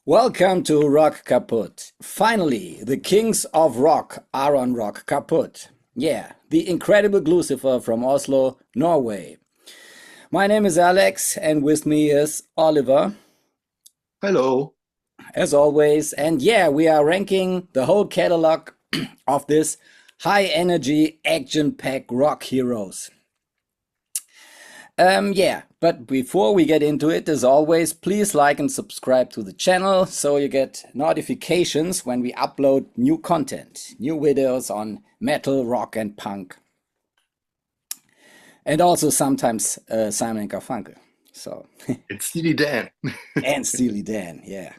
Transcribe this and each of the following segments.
Welcome to Rock Kaput. Finally, the kings of rock are on Rock Kaput. Yeah, the incredible Gluecifer from Oslo, Norway. My name is Alex, and with me is Oliver, Hello. as always. And yeah, we are ranking the whole catalog of this high energy, action packed rock heroes. Yeah, but before we get into it, as always, please like and subscribe to the channel so you get notifications when we upload new content, new videos on metal, rock, and punk, and also sometimes Simon and Garfunkel. So, It's Steely Dan. and Steely Dan, yeah.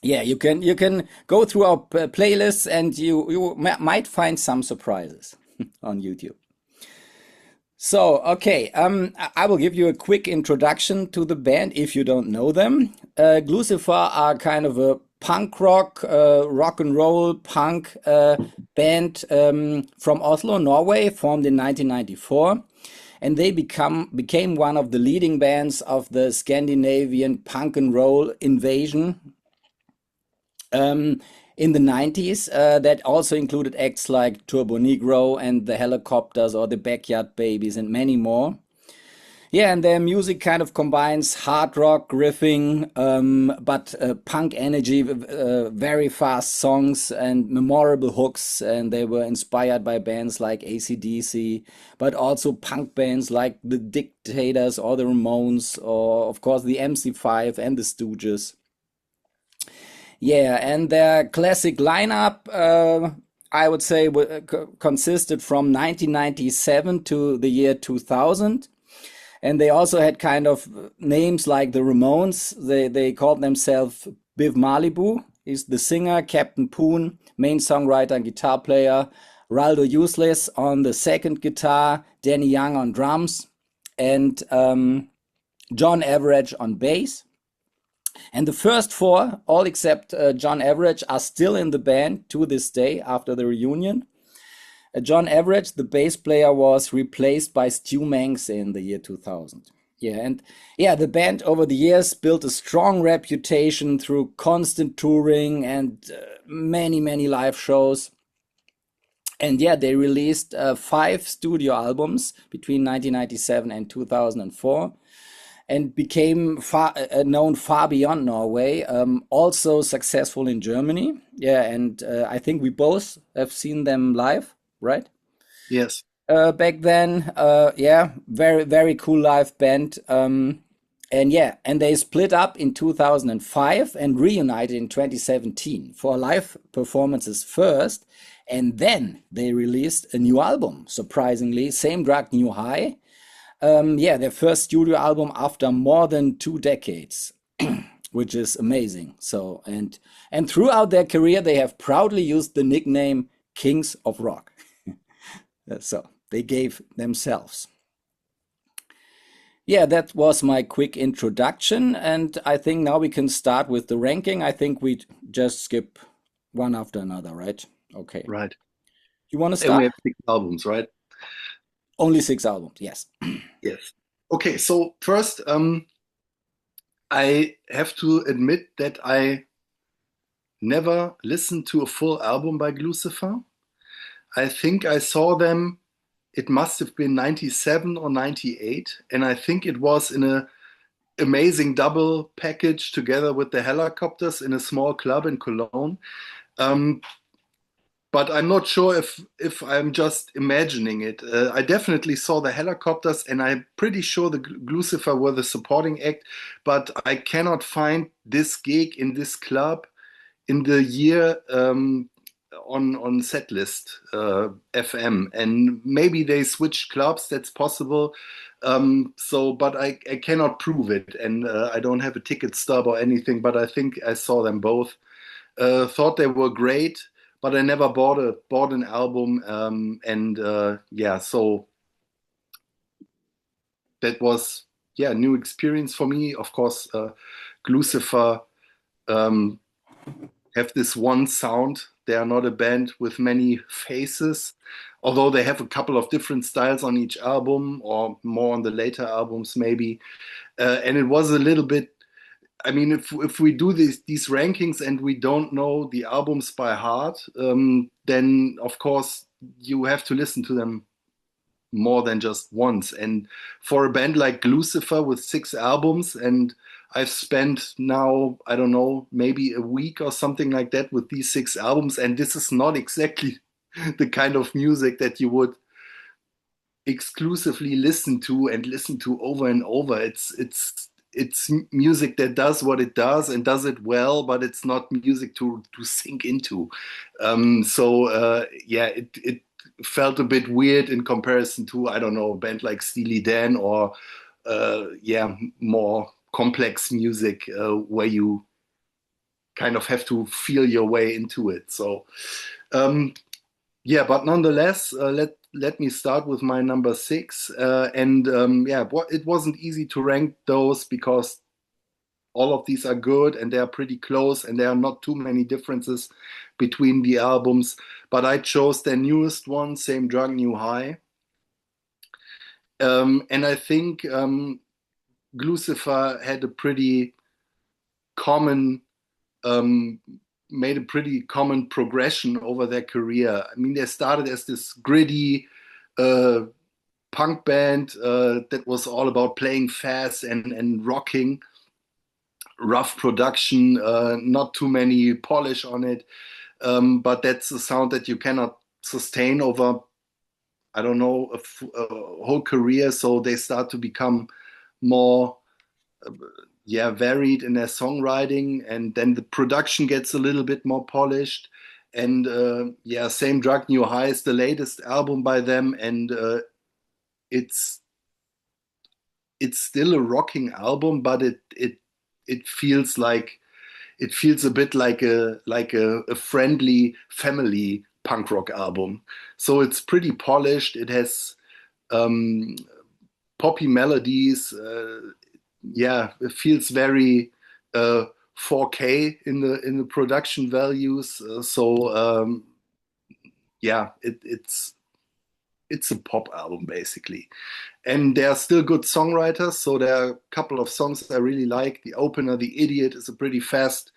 Yeah, you can go through our playlists and you might find some surprises on YouTube. So, okay, I will give you a quick introduction to the band if you don't know them. Gluecifer are kind of a punk rock, rock and roll punk band from Oslo, Norway, formed in 1994. And they became one of the leading bands of the Scandinavian punk and roll invasion um, in the 90s. That also included acts like Turbo Negro and the Helicopters or the Backyard Babies and many more. Yeah, and their music kind of combines hard rock riffing, but punk energy, very fast songs and memorable hooks. And they were inspired by bands like AC/DC, but also punk bands like the Dictators or the Ramones, or of course the MC5 and the Stooges. Yeah, and their classic lineup, I would say, consisted from 1997 to the year 2000. And they also had kind of names like the Ramones. They called themselves Biv Malibu. He's the singer, Captain Poon, main songwriter and guitar player, Raldo Useless on the second guitar, Danny Young on drums, and John Average on bass. And the first four, all except John Average, are still in the band to this day after the reunion. John Average, the bass player, was replaced by Stu Manx in the year 2000. Yeah, and yeah, the band over the years built a strong reputation through constant touring and many live shows. And yeah, they released five studio albums between 1997 and 2004 and became known far beyond Norway. Also successful in Germany. Yeah, and I think we both have seen them live, right? Yes. Back then. Yeah, very cool live band. And yeah, and they split up in 2005 and reunited in 2017 for live performances first, and then they released a new album. Surprisingly, Same Drug, New High. Yeah, their first studio album after more than 2 decades, which is amazing. So and throughout their career, they have proudly used the nickname Kings of Rock. So they gave themselves. Yeah, that was my quick introduction, and I think now we can start with the ranking. I think we just skip one after another, right? Okay. Right. You want to And we start? have 6 albums, right? Only 6 albums, yes. Yes. Okay, so first, I have to admit that I never listened to a full album by Gluecifer. I think I saw them, it must have been 97 or 98, and I think it was in a amazing double package together with the Helicopters in a small club in Cologne. Um, but I'm not sure if I'm just imagining it. I definitely saw the Helicopters, and I'm pretty sure the Gluecifer were the supporting act. But I cannot find this gig in this club in the year on setlist FM, and maybe they switched clubs. That's possible. But I cannot prove it, and I don't have a ticket stub or anything. But I think I saw them both. Thought they were great, but I never bought an album. And yeah, so that was yeah new experience for me. Of course, Gluecifer um, have this one sound. They are not a band with many faces, although they have a couple of different styles on each album, or more on the later albums maybe. And it was a little bit. I mean, if we do these rankings and we don't know the albums by heart, then of course you have to listen to them more than just once. And for a band like Gluecifer with 6 albums, and I've spent now, I don't know, maybe a week or something like that with these 6 albums, and this is not exactly the kind of music that you would exclusively listen to over and over. It's music that does what it does and does it well, but it's not music to sink into. Yeah, it felt a bit weird in comparison to, I don't know, a band like Steely Dan or yeah, more complex music where you kind of have to feel your way into it. Um, yeah, but nonetheless, let me start with my number 6. Yeah, it wasn't easy to rank those because all of these are good and they are pretty close and there are not too many differences between the albums. But I chose their newest one, Same Drug, New High. And I think Gluecifer had a pretty common um, made a pretty common progression over their career. I mean, they started as this gritty uh, punk band that was all about playing fast and rocking, rough production, not too many polish on it. But that's a sound that you cannot sustain over, I don't know, a whole career. So they start to become more yeah, varied in their songwriting, and then the production gets a little bit more polished. And yeah, Same Drug New High is the latest album by them, and it's it's still a rocking album, but it feels like it feels a bit like a friendly family punk rock album. So it's pretty polished. It has um, poppy melodies. Yeah, it feels very 4K in the production values. Yeah, it's a pop album basically, and there are still good songwriters. So there are a couple of songs I really like. The opener, "The Idiot," is a pretty fast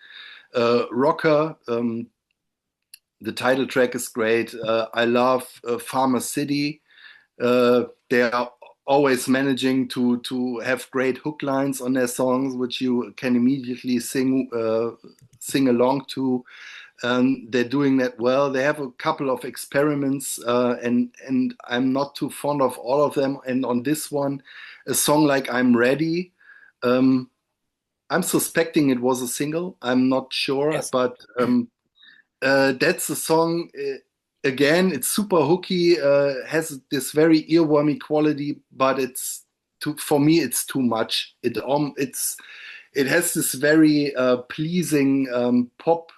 rocker. The title track is great. I love Farmer City. They are always managing to have great hook lines on their songs, which you can immediately sing along to. They're doing that well. They have a couple of experiments, and I'm not too fond of all of them. And on this one, a song like "I'm Ready," um, I'm suspecting it was a single. I'm not sure, Yes. but that's a song. Again, it's super hooky. Has this very earwormy quality, but for me, it's too much. It has this very pleasing pop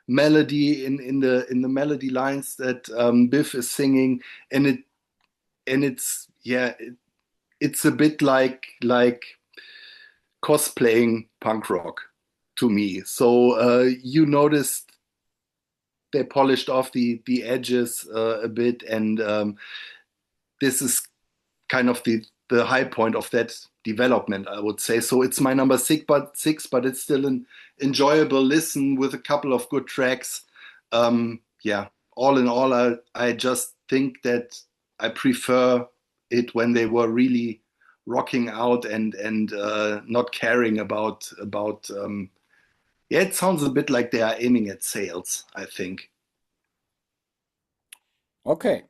melody in the melody lines that Biff is singing, and it's yeah, it's a bit like cosplaying punk rock to me. So you noticed they polished off the edges a bit, and this is kind of the high point of that development, I would say. So it's my number six, but it's still an enjoyable listen with a couple of good tracks. Yeah, all in all, I just think that I prefer it when they were really rocking out and not caring about. Yeah, it sounds a bit like they are aiming at sales, I think. Okay.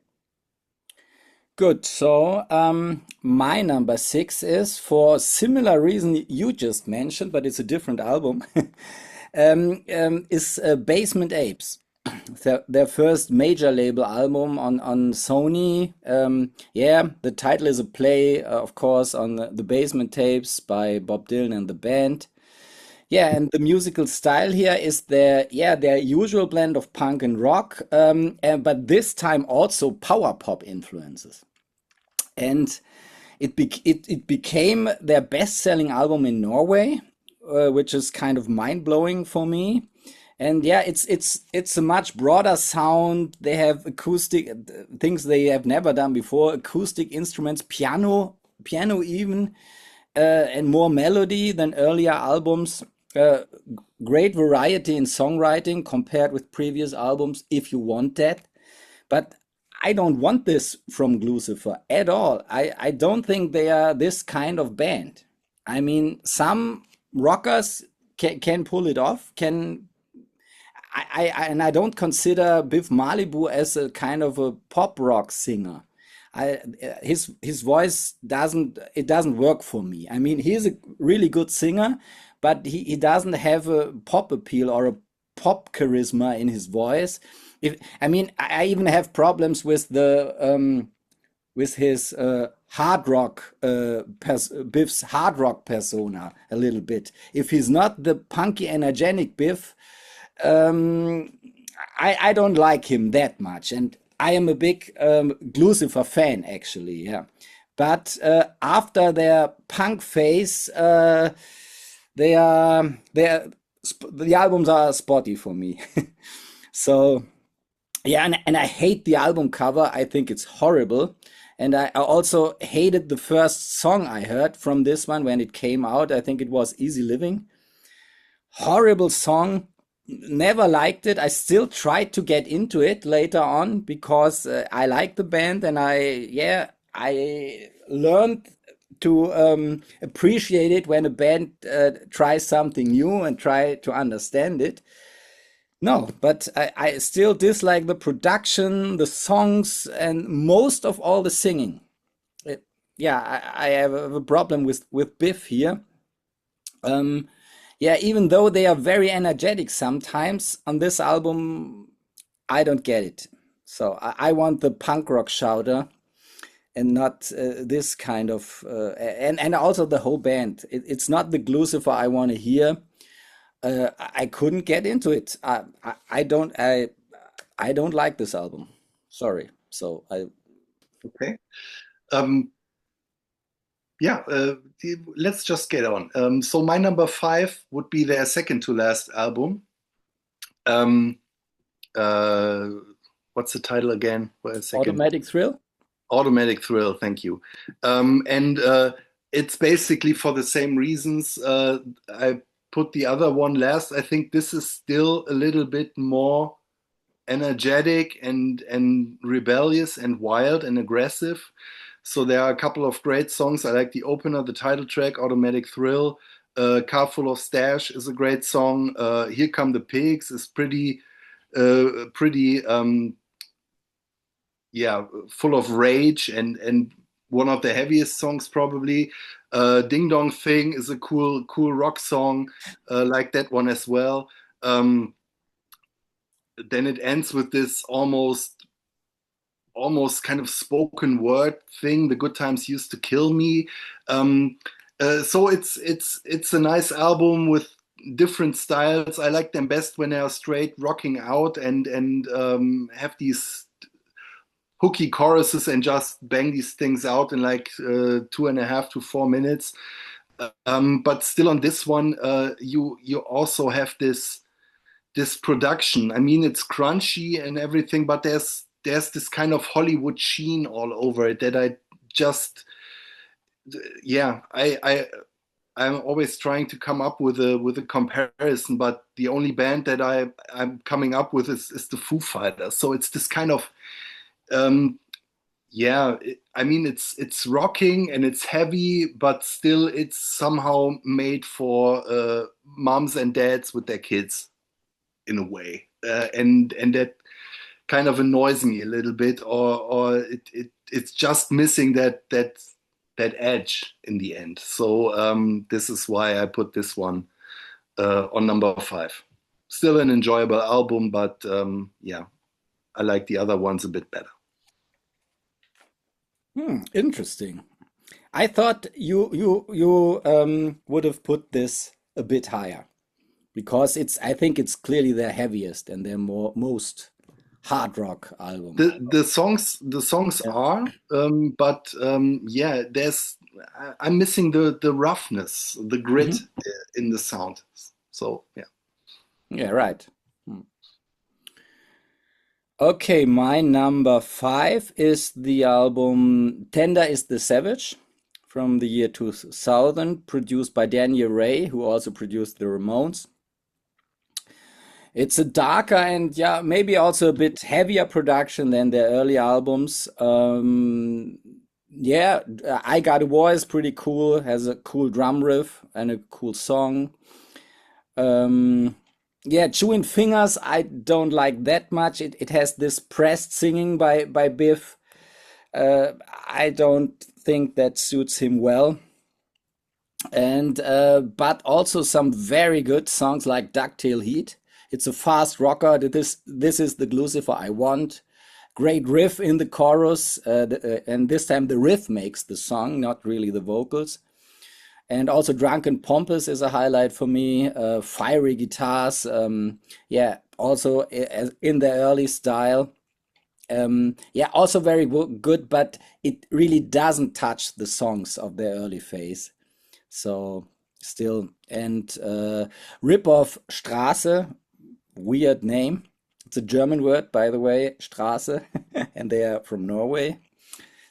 Good. So, my number 6 is for similar reason you just mentioned, but it's a different album. Is Basement Apes. Their first major label album on Sony. Yeah, the title is a play, of course, on the Basement Tapes by Bob Dylan and the band. Yeah, and the musical style here is their usual blend of punk and rock, but this time also power pop influences. And it became their best-selling album in Norway, which is kind of mind-blowing for me. And yeah, it's a much broader sound. They have acoustic things they have never done before, acoustic instruments, piano even, and more melody than earlier albums. Uh, Great variety in songwriting compared with previous albums, if you want that. But I don't want this from Gluecifer at all. I don't think they are this kind of band. I mean, some rockers can pull it off, can and I don't consider Biff Malibu as a kind of a pop rock singer. His voice doesn't work for me. I mean, he's a really good singer, but he doesn't have a pop appeal or a pop charisma in his voice. If I mean, I even have problems with his hard rock Biff's hard rock persona a little bit. If he's not the punky, energetic Biff, um, I don't like him that much, and I am a big Gluecifer fan actually. Yeah, but after their punk phase, the albums are spotty for me. So yeah, and I hate the album cover. I think it's horrible. And I also hated the first song I heard from this one when it came out. I think it was Easy Living. Horrible song. Never liked it. I still tried to get into it later on because I like the band and I learned to appreciate it when a band tries something new and try to understand it. No, but I still dislike the production, the songs, and most of all the singing. It, yeah, I have a problem with Biff here. Um, yeah, even though they are very energetic sometimes on this album, I don't get it. So I want the punk rock shouter and not this kind of and also the whole band. It's not the Gluecifer I want to hear. I couldn't get into it. I don't like this album. Sorry. So I Okay. Um, yeah, let's just get on. So my number five would be their second to last album. Um, uh, what's the title again? Wait a second. Automatic Thrill. Automatic Thrill. Thank you. And it's basically for the same reasons. I put the other one last. I think this is still a little bit more energetic and rebellious and wild and aggressive. So there are a couple of great songs. I like the opener, the title track, Automatic Thrill. Car Full of Stash is a great song. Here Come the Pigs is pretty yeah, full of rage and one of the heaviest songs probably. Ding Dong Thing is a cool rock song, like that one as well. Um, then it ends with this almost kind of spoken word thing. The good times used to kill me. So it's a nice album with different styles. I like them best when they are straight rocking out and have these hooky choruses and just bang these things out in like 2.5 to 4 minutes. But still on this one, you also have this production. I mean, it's crunchy and everything, but there's this kind of Hollywood sheen all over it that I just yeah I'm always trying to come up with a comparison, but the only band that I'm coming up with is the Foo Fighters. So it's this kind of um, I mean, it's rocking and it's heavy, but still it's somehow made for moms and dads with their kids in a way, and that kind of annoys me a little bit, or it's just missing that edge in the end. So this is why I put this one on number five. Still an enjoyable album, but yeah, I like the other ones a bit better. Interesting. I thought you would have put this a bit higher because I think it's clearly their heaviest and their most hard rock album. The songs Yeah. are, but yeah, I'm missing the roughness, the grit Mhm. in the sound. So yeah. Yeah, right. Hmm. Okay, my number five is the album Tender is the Savage from the year 2000, produced by Daniel Ray, who also produced the Ramones. It's a darker and yeah, maybe also a bit heavier production than their early albums. Yeah, I Got a War is pretty cool, has a cool drum riff and a cool song. Um, yeah, Chewing Fingers, I don't like that much. It has this pressed singing by Biff. Uh, I don't think that suits him well. And but also some very good songs like Ducktail Heat. It's a fast rocker. This is the Gluecifer I want. Great riff in the chorus, and this time the riff makes the song, not really the vocals. And also Drunken Pompous is a highlight for me. Fiery guitars, yeah, also in the early style. Yeah, also very good, but it really doesn't touch the songs of their early phase. So still, and rip off Straße, weird name. It's a German word, by the way, Straße, and they are from Norway.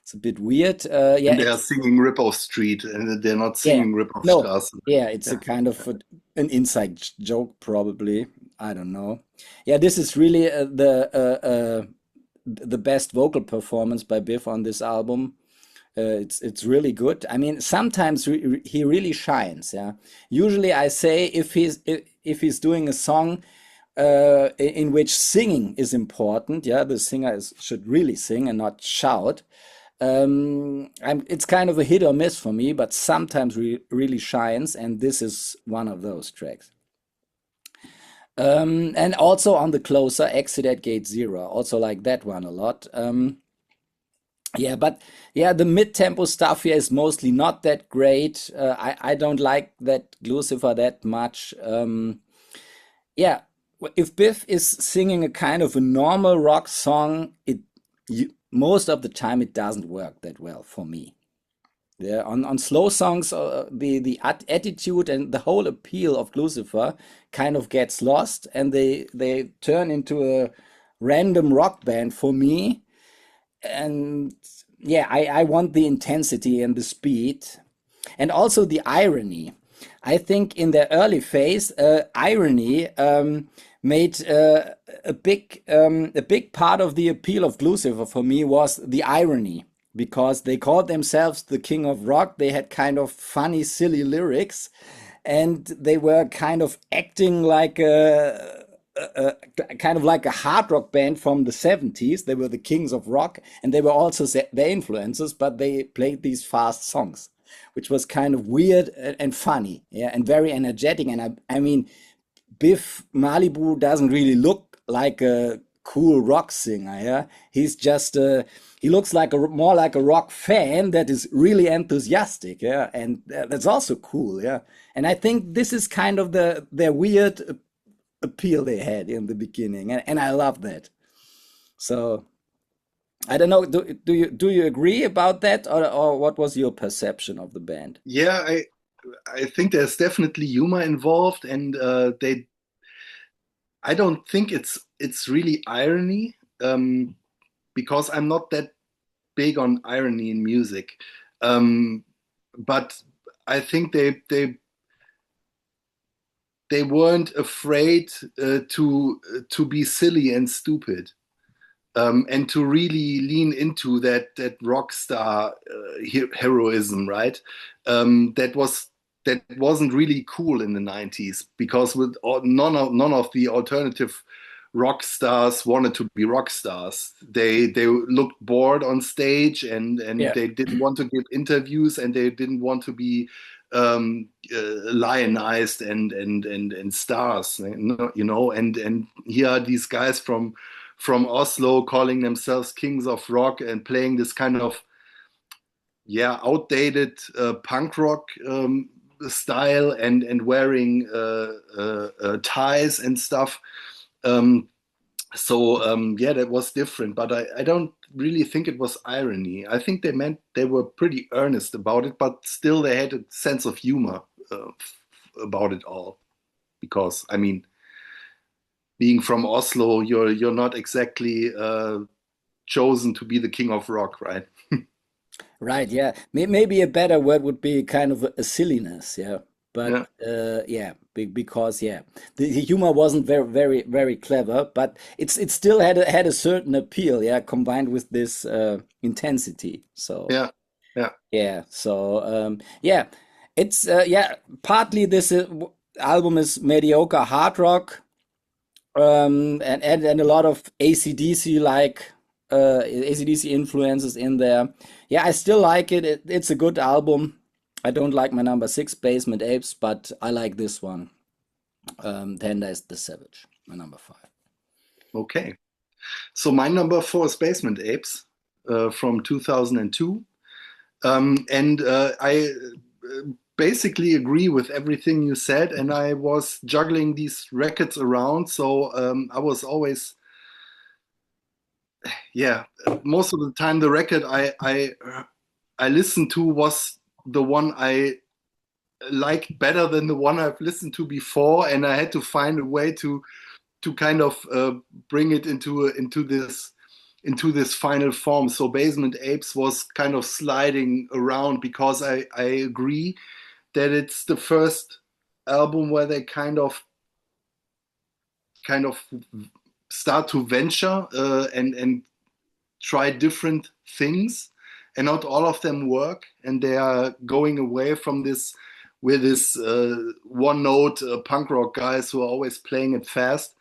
It's a bit weird. Yeah, And they are singing Rip-Off Street, and they're not yeah, singing Rip-Off no, Straße. yeah, it's a Yeah. kind of an inside joke, probably. I don't know. Yeah, this is really the best vocal performance by Biff on this album. It's really good. I mean, sometimes he really shines. Yeah. Usually, I say if he's doing a song in which singing is important, yeah, the singer should really sing and not shout. It's kind of a hit or miss for me, but sometimes really shines, and this is one of those tracks. And also on the closer, Exit at Gate Zero, also like that one a lot. Yeah, but yeah, the mid-tempo stuff here is mostly not that great. I don't like that Gluecifer that much. Yeah, if Biff is singing a kind of a normal rock song, most of the time it doesn't work that well for me. Yeah, on slow songs, the attitude and the whole appeal of Gluecifer kind of gets lost, and they turn into a random rock band for me. And yeah, I want the intensity and the speed and also the irony. I think in the early phase, irony made a big part of the appeal of Gluecifer for me was the irony because they called themselves the King of Rock. They had kind of funny, silly lyrics, and they were kind of acting like kind of like a hard rock band from the 70s. They were the kings of rock, and they were also their influences, but they played these fast songs, which was kind of weird and funny, yeah, and very energetic. And I mean, Biff Malibu doesn't really look like a cool rock singer, yeah. He's just he looks like a more like a rock fan that is really enthusiastic, yeah, and that's also cool, yeah. And I think this is kind of their weird appeal they had in the beginning, and I love that. So I don't know, do you agree about that, or what was your perception of the band? Yeah, I think there's definitely humor involved, and I don't think it's really irony, because I'm not that big on irony in music. Um, but I think they weren't afraid to be silly and stupid, and to really lean into that rock star heroism, right? That wasn't really cool in the 90s because none of the alternative rock stars wanted to be rock stars. They looked bored on stage, and Yeah, they didn't want to give interviews, and they didn't want to be lionized and stars, and here are these guys from Oslo calling themselves kings of rock and playing this kind of, yeah, outdated punk rock style, and wearing ties and stuff. Um, yeah, that was different, but I don't really think it was irony. I think they were pretty earnest about it, but still they had a sense of humor about it all. Because I mean, being from Oslo, you're not exactly chosen to be the king of rock, right? Right, yeah. Maybe a better word would be kind of a silliness, yeah. But Yeah, yeah, because yeah, the humor wasn't very clever, but it still had a certain appeal, yeah, combined with this intensity. So yeah, yeah. yeah, so yeah, it's yeah, partly this album is mediocre hard rock, and a lot of AC/DC like AC/DC influences in there. Yeah, I still like it. It's a good album. I don't like my number six, Basement Apes, but I like this one. Tender is the Savage, my number five. Okay. So my number four is Basement Apes from 2002. And I basically agree with everything you said. And I was juggling these records around. So I was always, yeah, most of the time the record I listened to was the one I liked better than the one I've listened to before. And I had to find a way to kind of bring it into this final form. So Basement Apes was kind of sliding around because I agree that it's the first album where they kind of start to venture and try different things, and not all of them work, and they are going away from this with this one note punk rock guys who are always playing it fast.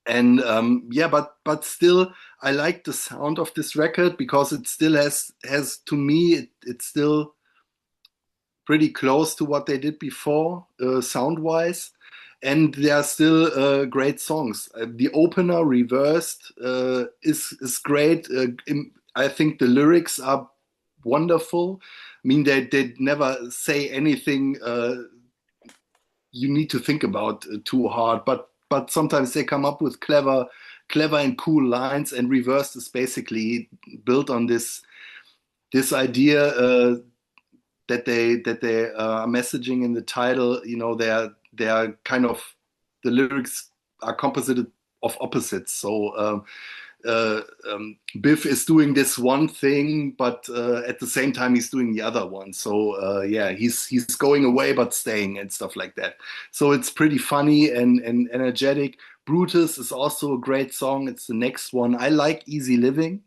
And yeah, but still I like the sound of this record because it still has to me it's still pretty close to what they did before sound wise, and there are still great songs. The opener Reversed is great. I think the lyrics are wonderful. I mean, they never say anything you need to think about too hard, but sometimes they come up with clever and cool lines. And Reversed is basically built on this idea that they are messaging in the title. You know, they are kind of the lyrics are composited of opposites. So Biff is doing this one thing, but at the same time he's doing the other one. So yeah, he's going away but staying and stuff like that. So it's pretty funny and energetic. Brutus is also a great song. It's the next one. I like Easy Living.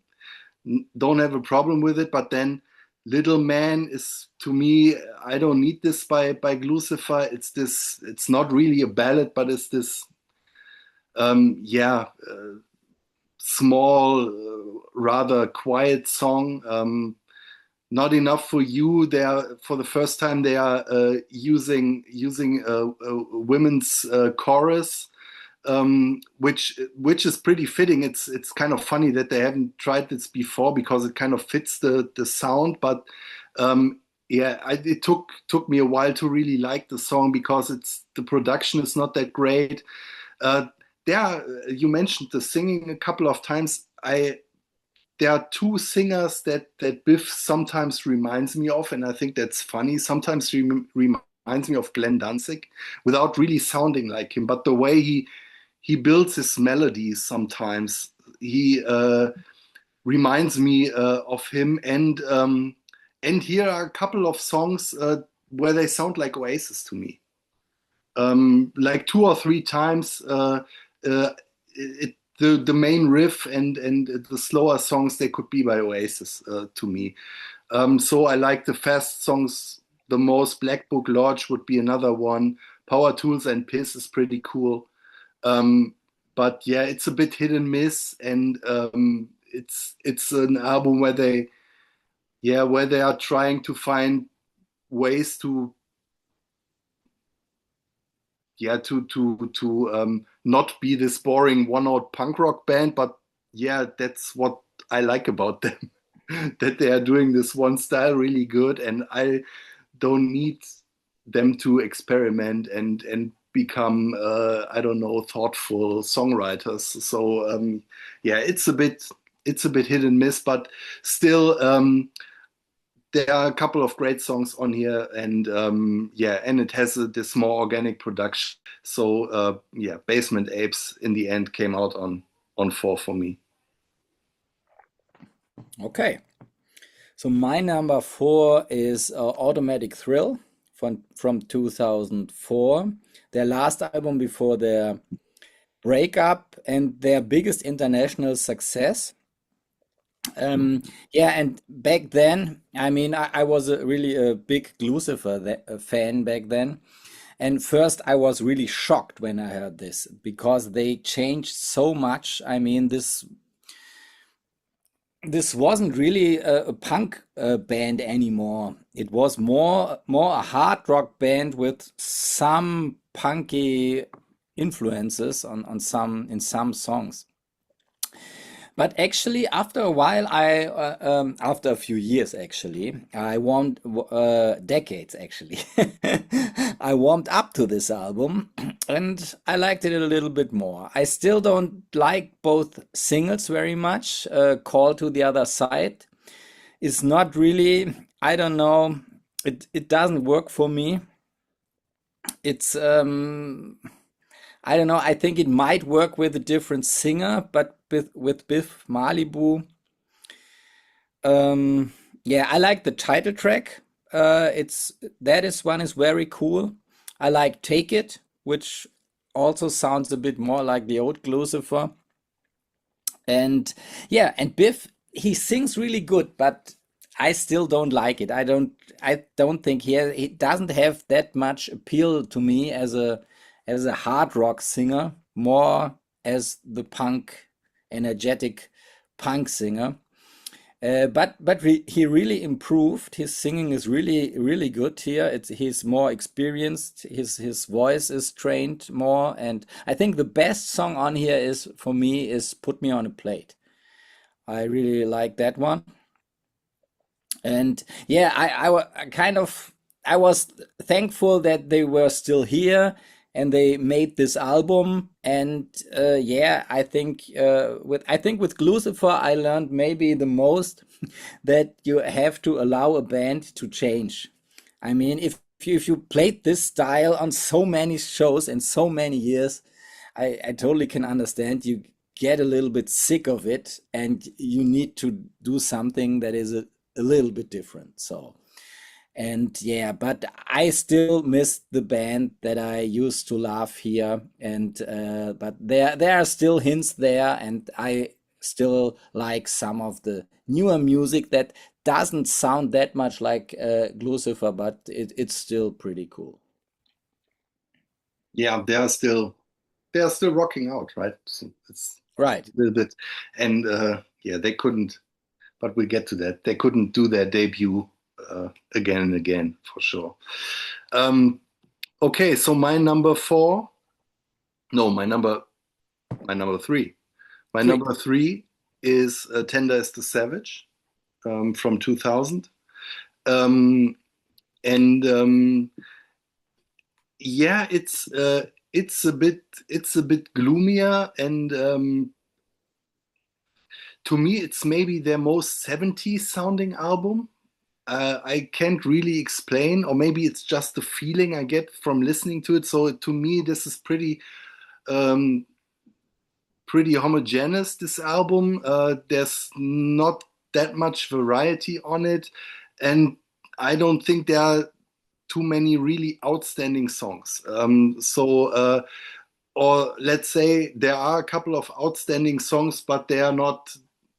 Don't have a problem with it, but then Little Man is to me, I don't need this by Gluecifer. It's this. It's not really a ballad, but it's this. Yeah, small, rather quiet song. Not enough for you. They are for the first time they are using a women's chorus, which is pretty fitting. It's kind of funny that they haven't tried this before because it kind of fits the sound. But yeah, it took me a while to really like the song because the production is not that great. Uh, you mentioned the singing a couple of times. There are two singers that Biff sometimes reminds me of, and I think that's funny. Sometimes reminds me of Glenn Danzig, without really sounding like him, but the way he builds his melodies sometimes he reminds me of him. And here are a couple of songs where they sound like Oasis to me. Like two or three times uh, the main riff and the slower songs they could be by Oasis to me. So I like the fast songs the most. Black Book Lodge would be another one. Power Tools and Piss is pretty cool. Um, but yeah, it's a bit hit and miss, and it's an album where they are trying to find ways to not be this boring one-note punk rock band, but yeah, that's what I like about them. That they are doing this one style really good, and I don't need them to experiment and become I don't know, thoughtful songwriters. So yeah, it's a bit hit and miss, but still there are a couple of great songs on here, and yeah, and it has this more organic production. So yeah, Basement Apes in the end came out on four for me. Okay. So my number four is Automatic Thrill from 2004, their last album before their breakup and their biggest international success. Yeah, and back then, I mean, I was really a big Gluecifer fan back then. And first, I was really shocked when I heard this because they changed so much. I mean, this wasn't really a punk band anymore. It was more a hard rock band with some punky influences on some in some songs. But actually, after a while, after a few years, actually, I warmed, decades actually, I warmed up to this album and I liked it a little bit more. I still don't like both singles very much. Call to the Other Side is not really, I don't know, it doesn't work for me. It's, I don't know, I think it might work with a different singer, but with Biff Malibu, yeah, I like the title track. It's that is one is very cool. I like Take It, which also sounds a bit more like the old Lucifer. And yeah, and Biff, he sings really good, but I still don't like it. I don't think he doesn't have that much appeal to me as a hard rock singer, more as the punk, energetic punk singer. He really improved. His singing is really good here. He's more experienced. His voice is trained more, and I think the best song on here is for me is "Put Me on a Plate." I really like that one. And yeah, I kind of I was thankful that they were still here and they made this album. And yeah, I think with Lucifer I learned maybe the most that you have to allow a band to change. I mean, if you played this style on so many shows and so many years, I totally can understand you get a little bit sick of it and you need to do something that is a little bit different. So, and yeah, but I still miss the band that I used to love here. And but there are still hints there, and I still like some of the newer music that doesn't sound that much like Lucifer, but it's still pretty cool. Yeah, they are still rocking out, right? So it's Right. a little bit, and yeah, they couldn't. But we get to that. They couldn't do their debut again and again for sure. Um, okay, so my number four, no, my number three. My Three. number three is Tender is the Savage from 2000. Um, and yeah, it's a bit gloomier, and to me, it's maybe their most 70s sounding album. I can't really explain, or maybe it's just the feeling I get from listening to it. So to me, this is um, pretty homogeneous, this album. There's not that much variety on it, and I don't think there are too many really outstanding songs. Or let's say there are a couple of outstanding songs, but they are not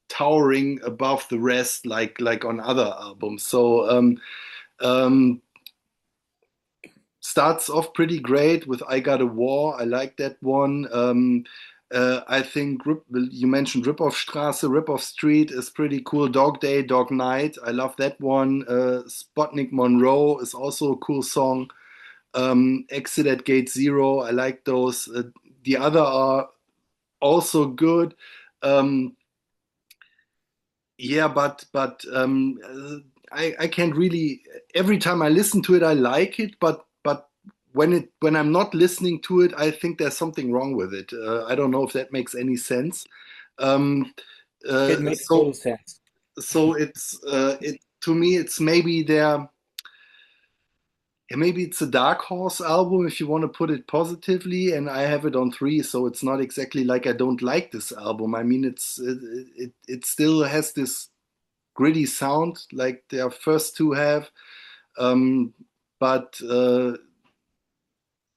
towering above the rest like on other albums. Um, Starts off pretty great with I Got a War. I like that one. I think you mentioned Rip Off Street is pretty cool. Dog Day, Dog Night. I love that one. Sputnik Monroe is also a cool song. Exit at Gate Zero. I like those. The other are also good. Um, yeah, I can't really. Every time I listen to it, I like it, but when I'm not listening to it, I think there's something wrong with it. I don't know if that makes any sense. Um, It makes total so sense. it to me it's maybe their yeah, maybe it's a dark horse album if you want to put it positively, and I have it on three, so it's not exactly like I don't like this album. I mean, it still has this gritty sound like their first two have. Um, but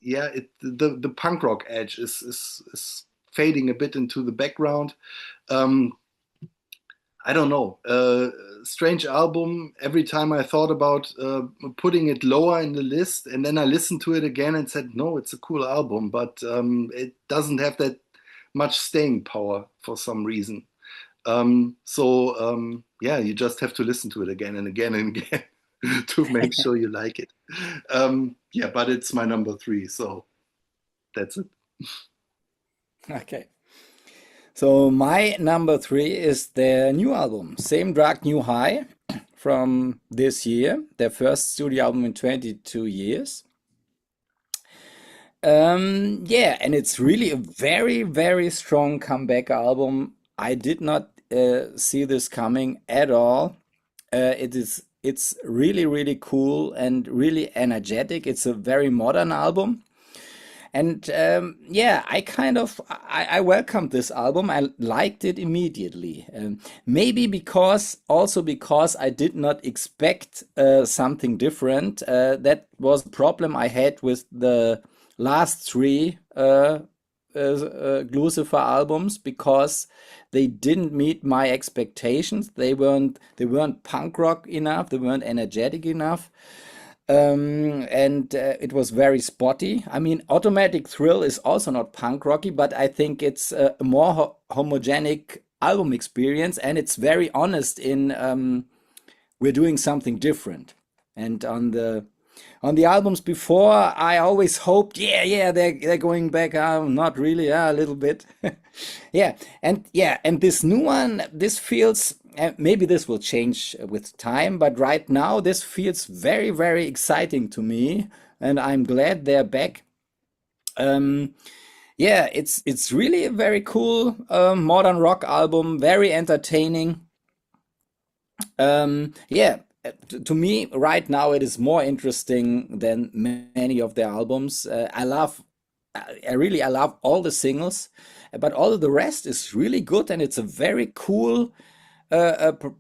yeah, the punk rock edge is fading a bit into the background. Um, I don't know. Strange album. Every time I thought about putting it lower in the list, and then I listened to it again and said, no, it's a cool album, but it doesn't have that much staying power for some reason. Yeah, you just have to listen to it again and again and again to make sure you like it. Yeah, but it's my number three, so that's it. Okay. So my number three is their new album, Same Drug, New High, from this year, their first studio album in 22 years. Yeah, and it's really a very, very strong comeback album. I did not see this coming at all. It's really, really cool and really energetic. It's a very modern album. And yeah, I welcomed this album. I liked it immediately. Maybe because I did not expect something different. That was a problem I had with the last three Gluecifer albums because they didn't meet my expectations. They weren't punk rock enough. They weren't energetic enough. And it was very spotty. I mean, Automatic Thrill is also not punk rocky, but I think it's a more homogenic album experience, and it's very honest in we're doing something different. And on the albums before, I always hoped, yeah, they're going back. Not really, a little bit. Yeah, and this new one, this feels. Maybe this will change with time, but right now this feels very, very exciting to me, and I'm glad they're back. Um, yeah, it's really a very cool modern rock album, very entertaining. Yeah, to me, right now it is more interesting than many of their albums. I love all the singles, but all of the rest is really good, and it's a very cool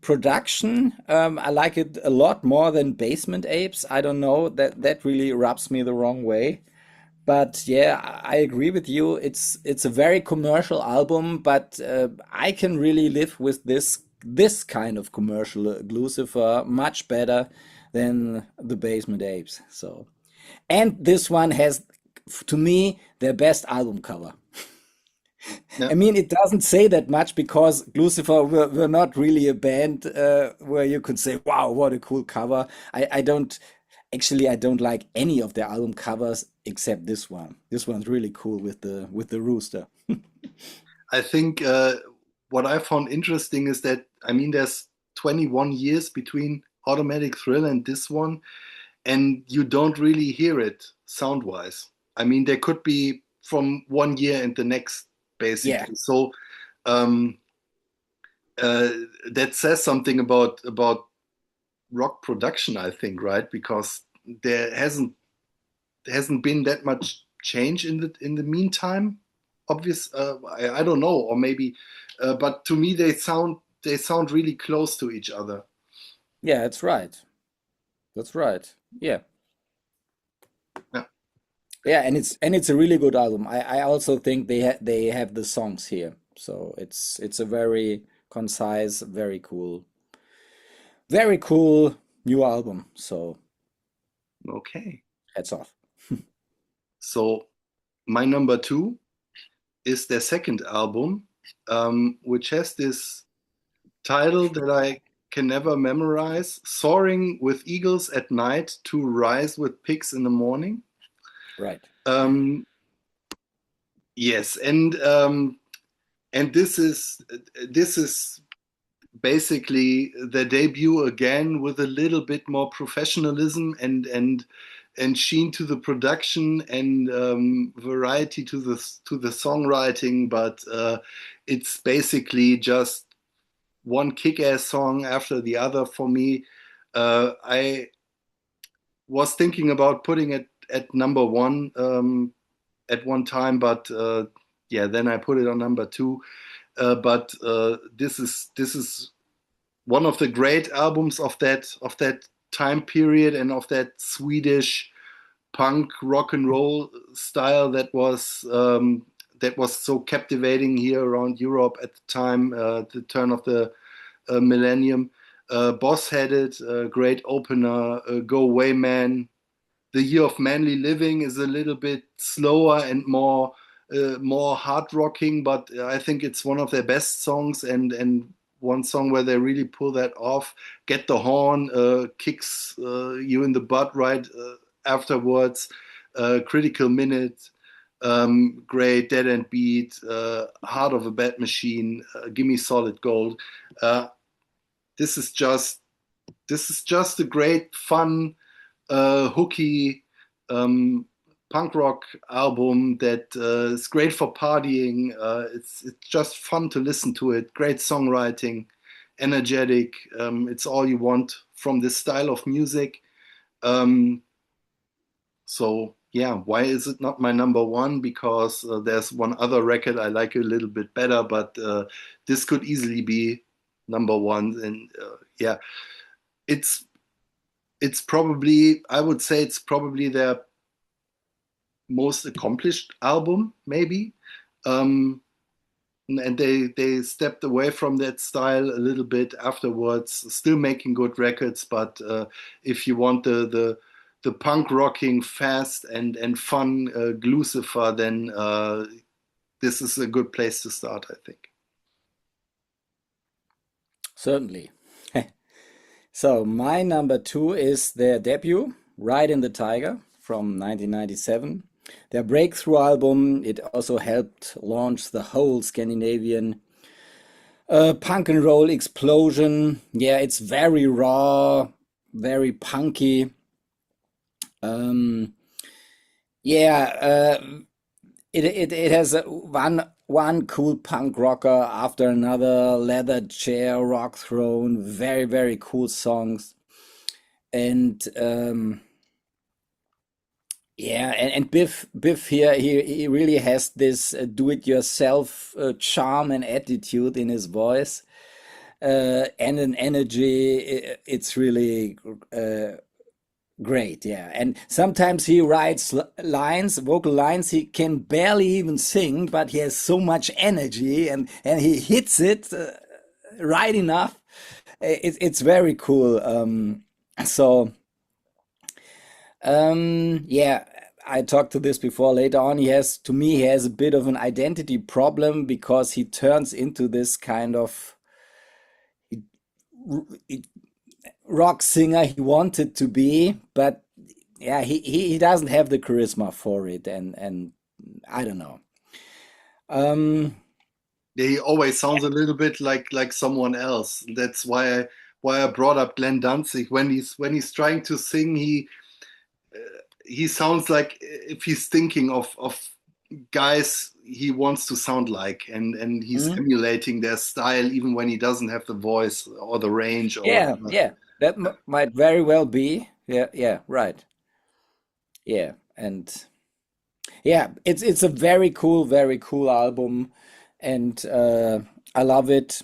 production. I like it a lot more than Basement Apes. I don't know, that really rubs me the wrong way. But yeah, I agree with you. It's a very commercial album, but I can really live with this kind of commercial Gluecifer much better than the Basement Apes. So, and this one has, to me, their best album cover. Yeah. I mean, it doesn't say that much because Gluecifer were not really a band where you could say, "Wow, what a cool cover." I don't like any of their album covers except this one. This one's really cool with the rooster. I think what I found interesting is that, I mean, there's 21 years between Automatic Thrill and this one, and you don't really hear it sound wise. I mean, there could be from one year and the next, Yeah, basically. So um, uh, that says something about rock production, I think, right? Because there hasn't been that much change in the meantime. Obvious, I don't know, or maybe, but to me they sound really close to each other. yeah, that's right. That's right. Yeah. Yeah. Yeah, and it's a really good album. I also think they have the songs here. So it's a very concise, very cool new album. So Okay. hats off. So my number two is their second album, which has this title that I can never memorize: "Soaring with Eagles at Night to Rise with Pigs in the Morning." Right. Um, yes, and this is basically the debut again with a little bit more professionalism and sheen to the production and variety to the songwriting, but it's basically just one kick-ass song after the other for me. I was thinking about putting it at number one at one time, but yeah, then I put it on number two. But this is one of the great albums of that time period and of that Swedish punk rock and roll style that was so captivating here around Europe at the time, the turn of the millennium. Bossheaded, great opener. Go Away Man. The Year of Manly Living is a little bit slower and more hard rocking, but I think it's one of their best songs and one song where they really pull that off. Get the Horn kicks you in the butt right afterwards. Critical Minute, great. Dead End Beat, Heart of a Bad Machine, Gimme Solid Gold. Uh, this is just a great fun hooky punk rock album that is great for partying. It's just fun to listen to it. Great songwriting, energetic. It's all you want from this style of music. Um, so yeah, why is it not my number one? Because there's one other record I like a little bit better, but this could easily be number one. And yeah, it's it's probably, I would say it's probably their most accomplished album, maybe. Um, and they stepped away from that style a little bit afterwards, still making good records. But if you want the punk rocking, fast and fun Gluecifer, then this is a good place to start, I think. Certainly. So my number two is their debut, Ride in the Tiger from 1997. Their breakthrough album, it also helped launch the whole Scandinavian punk and roll explosion. Yeah, it's very raw, very punky. Um, yeah, it has one cool punk rocker after another, Leather Chair, Rockthrone, very cool songs. And yeah, and Biff here, he really has this do-it-yourself charm and attitude in his voice, and an energy. It's really great, yeah. And sometimes he writes lines, vocal lines, he can barely even sing, but he has so much energy and he hits it right enough. It's very cool. So yeah, I talked to this before. Later on, to me, he has a bit of an identity problem because he turns into this kind of rock singer he wanted to be, but yeah, he doesn't have the charisma for it, and I don't know. Um, Yeah, he always sounds a little bit like someone else. That's why I brought up Glenn Danzig. When he's trying to sing, he sounds like if he's thinking of guys he wants to sound like, and he's mhm. emulating their style even when he doesn't have the voice or the range or Yeah, whatever. yeah, that might very well be. Yeah, yeah, right. Yeah, and yeah, it's a very cool album, and I love it.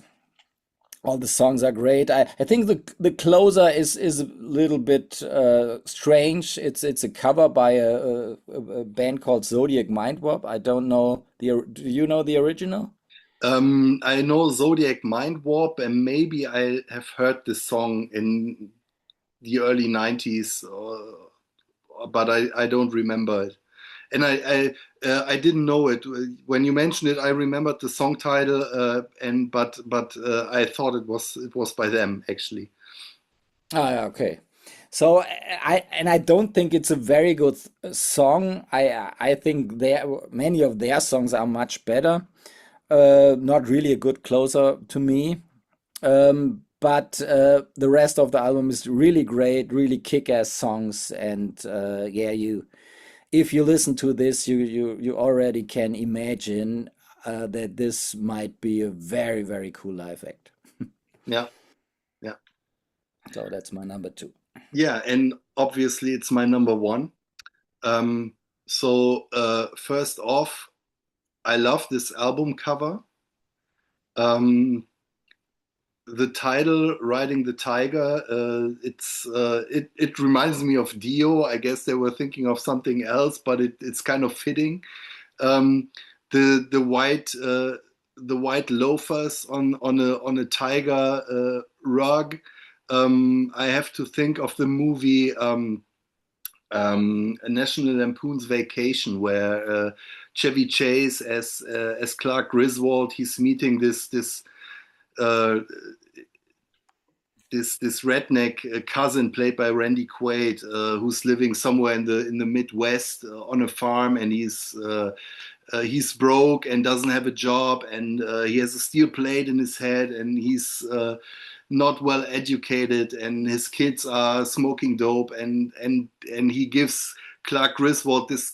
All the songs are great. I think the closer is a little bit strange. It's a cover by a band called Zodiac Mindwarp. I don't know do you know the original? I know Zodiac Mind Warp, and maybe I have heard this song in the early 90s, but I don't remember it. And I didn't know it when you mentioned it. I remembered the song title, and but I thought it was by them actually. Ah, yeah, okay. So I don't think it's a very good song. I think many of their songs are much better. Not really a good closer to me. But the rest of the album is really great, really kick-ass songs, and yeah, if you listen to this, you already can imagine that this might be a very cool live act. Yeah, yeah, So that's my number two. yeah. And obviously, it's my number one. Um, so first off, I love this album cover. Um, the title "Riding the Tiger." It reminds me of Dio. I guess they were thinking of something else, but it's kind of fitting. Um, the white loafers on a tiger rug. I have to think of the movie A National Lampoon's Vacation, where Chevy Chase as Clark Griswold, he's meeting uh, this redneck cousin played by Randy Quaid, who's living somewhere in the Midwest on a farm, and he's broke and doesn't have a job, and he has a steel plate in his head, and he's not well educated, and his kids are smoking dope, and he gives Clark Griswold this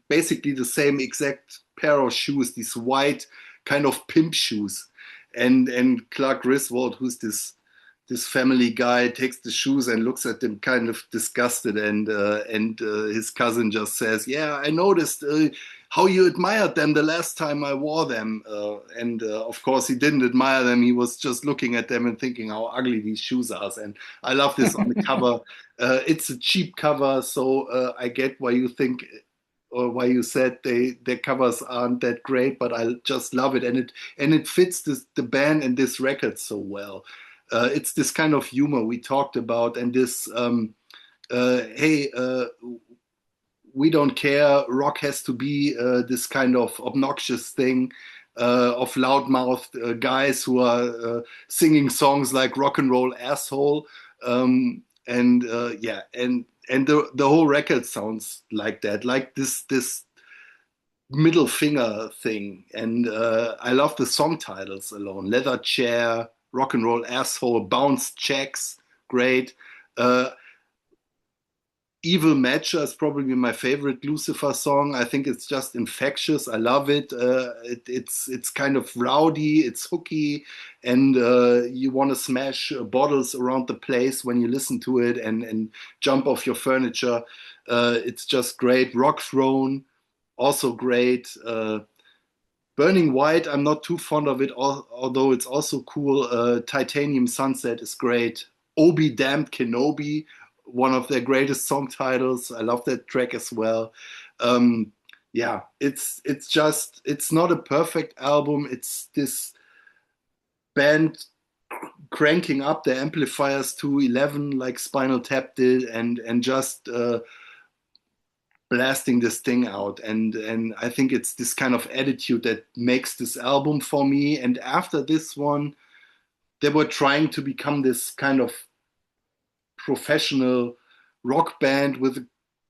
basically the same exact pair of shoes, these white kind of pimp shoes, and Clark Griswold, who's this family guy, takes the shoes and looks at them kind of disgusted, and his cousin just says, "Yeah, I noticed how you admired them the last time I wore them," and of course he didn't admire them. He was just looking at them and thinking how ugly these shoes are. And I love this on the cover. It's a cheap cover, so I get why you think, or why you said their covers aren't that great, but I just love it, and it fits the band and this record so well. It's this kind of humor we talked about, and this hey, we don't care. Rock has to be this kind of obnoxious thing of loudmouthed guys who are singing songs like "Rock and Roll Asshole," and yeah, and the whole record sounds like that, like this middle finger thing. And I love the song titles alone: "Leather Chair," "Rock and Roll Asshole," "Bounced Checks," great. Uh, "Evil Matcher" is probably my favorite Gluecifer song. I think it's just infectious. I love it. It's kind of rowdy. It's hooky, and you want to smash bottles around the place when you listen to it, and jump off your furniture. It's just great. Rockthrone, also great. Burning White, I'm not too fond of it, although it's also cool. Titanium Sunset is great. "Oh Be Damned Kenobi," one of their greatest song titles. I love that track as well. Um, yeah, it's not a perfect album. It's this band cranking up their amplifiers to 11 like Spinal Tap did, and just blasting this thing out, and I think it's this kind of attitude that makes this album for me. And after this one, they were trying to become this kind of professional rock band with a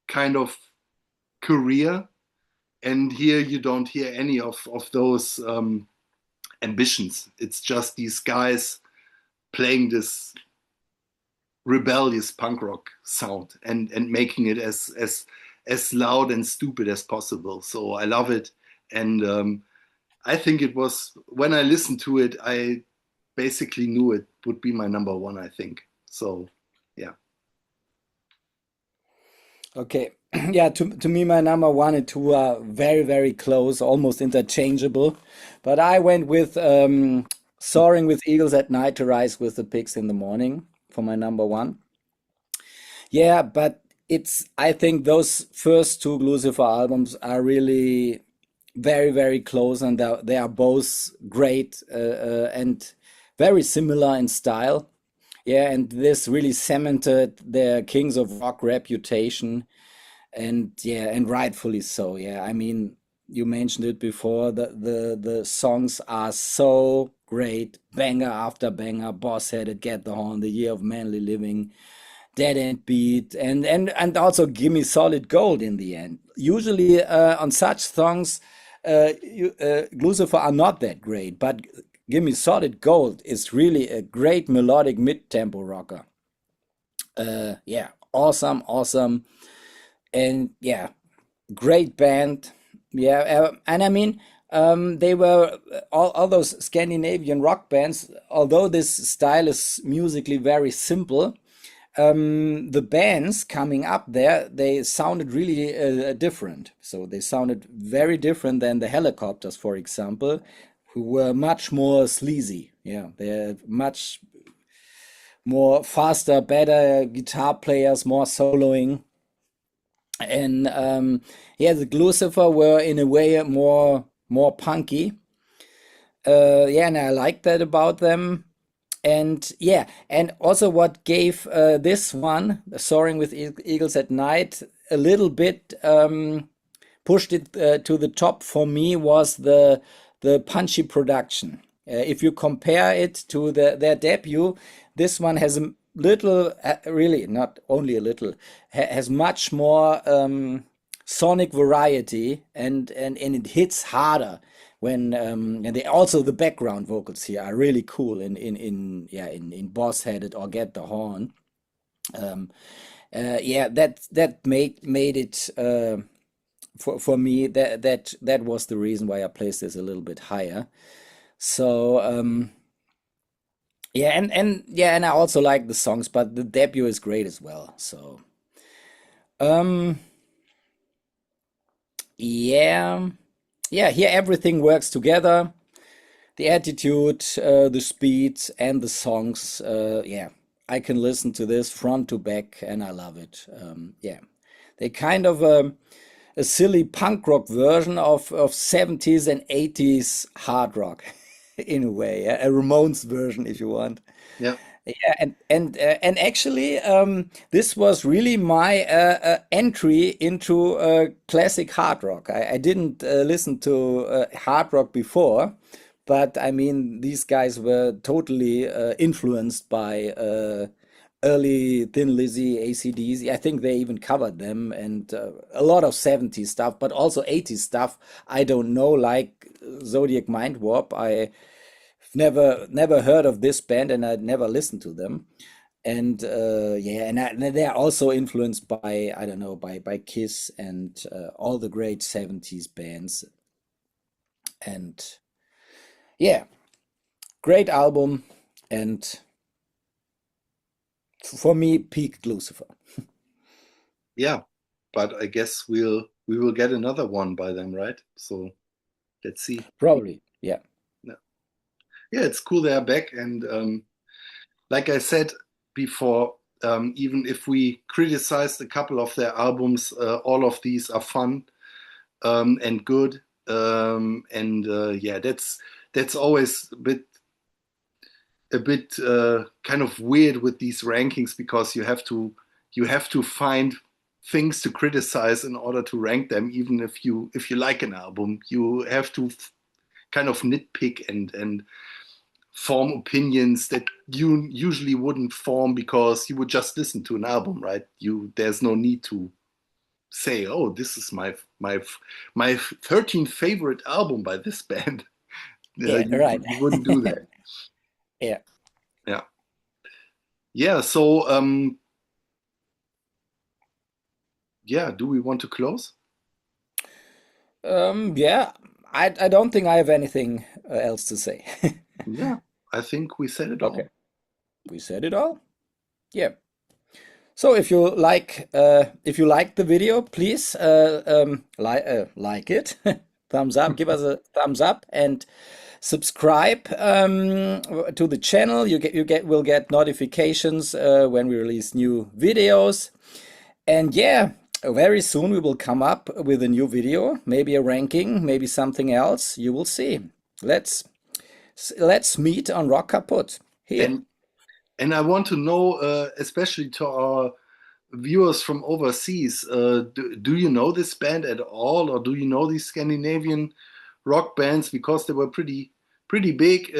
kind of career, and here you don't hear any of those ambitions. It's just these guys playing this rebellious punk rock sound, and making it as loud and stupid as possible. So I love it, and I think it was, when I listened to it, I basically knew it would be my number one. I think so. Yeah. Okay. Yeah, to me, my number one and two are very, very close, almost interchangeable. But I went with Soaring with Eagles at Night to Rise with the Pigs in the Morning for my number one. Yeah, but I think those first two Lucifer albums are really very, very close, and they are both great and very similar in style. Yeah, and this really cemented their Kings of Rock reputation, and yeah, and rightfully so. Yeah, I mean, you mentioned it before. The songs are so great, banger after banger. Bossheaded, Get the Horn, The Year of Manly Living, Dead End Beat, and also Gimme Solid Gold in the end. Usually on such songs, Gluecifer are not that great, but Gimme Solid Gold is really a great melodic mid-tempo rocker. Yeah, awesome, awesome, and yeah, great band. Yeah, and I mean, they were all those Scandinavian rock bands. Although this style is musically very simple, the bands coming up there, they sounded really different. So they sounded very different than the Helicopters, for example, who were much more sleazy. Yeah, they're much more faster, better guitar players, more soloing. And yeah, the Gluecifer were in a way more punky. Yeah, and I like that about them. And yeah, and also what gave this one, Soaring with Eagles at Night, a little bit pushed it to the top for me was the punchy production. If you compare it to their debut, this one has a little, really not only a little, has much more sonic variety, and it hits harder when and they also the background vocals here are really cool in Bossheaded or Get the Horn. Um, yeah, that made it for me that was the reason why I placed this a little bit higher. So yeah, and yeah, and I also like the songs, but the debut is great as well. So um yeah, yeah, here everything works together. The attitude, the speed, and the songs. Yeah, I can listen to this front to back, and I love it. Yeah, they kind of a silly punk rock version of 70s and 80s hard rock, in a way, a Ramones version, if you want. Yeah. Yeah, and actually, this was really my entry into classic hard rock. I didn't listen to hard rock before, but I mean, these guys were totally influenced by early Thin Lizzy, AC/DC. I think they even covered them, and a lot of 70s stuff, but also 80s stuff. I don't know, like Zodiac Mind Warp. I never heard of this band, and I'd never listened to them. And yeah, and they are also influenced by, I don't know, by Kiss and all the great 70s bands. And yeah, great album, and for me, peak Lucifer. Yeah. But I guess we will get another one by them, right? So let's see. Probably, yeah. Yeah, yeah, it's cool they are back. And like I said before, even if we criticized a couple of their albums, all of these are fun and good. And yeah, that's always a bit kind of weird with these rankings because you have to find things to criticize in order to rank them. Even if you like an album, you have to kind of nitpick and form opinions that you usually wouldn't form because you would just listen to an album, right? You There's no need to say, "Oh, this is my 13th favorite album by this band." Yeah, right. You wouldn't do that. Yeah. Yeah, yeah. So yeah. Do we want to close? Yeah, I don't think I have anything else to say. Yeah, I think we said it Okay, all. we said it all. Yeah. So if you like the video, please like it, thumbs up, give us a thumbs up, and subscribe to the channel. You will get notifications when we release new videos. And yeah, very soon we will come up with a new video, maybe a ranking, maybe something else. You will see. Let's let's meet on Rock Kaput here. And I want to know, especially to our viewers from overseas, do you know this band at all, or do you know these Scandinavian rock bands because they were pretty big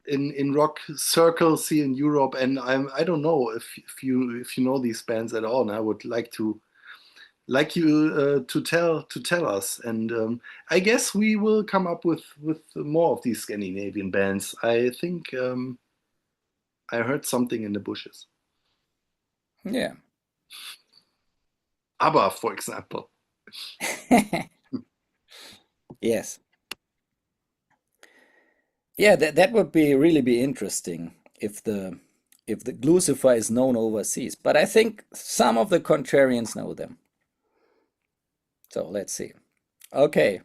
in rock circles here in Europe? And I don't know if you know these bands at all, and I would like you to tell us. And I guess we will come up with more of these Scandinavian bands. I think I heard something in the bushes. Yeah. ABBA, for example. Yes. Yeah, that would be really be interesting if the Gluecifer is known overseas. But I think some of the contrarians know them. So let's see. Okay.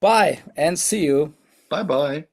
Bye and see you. Bye bye.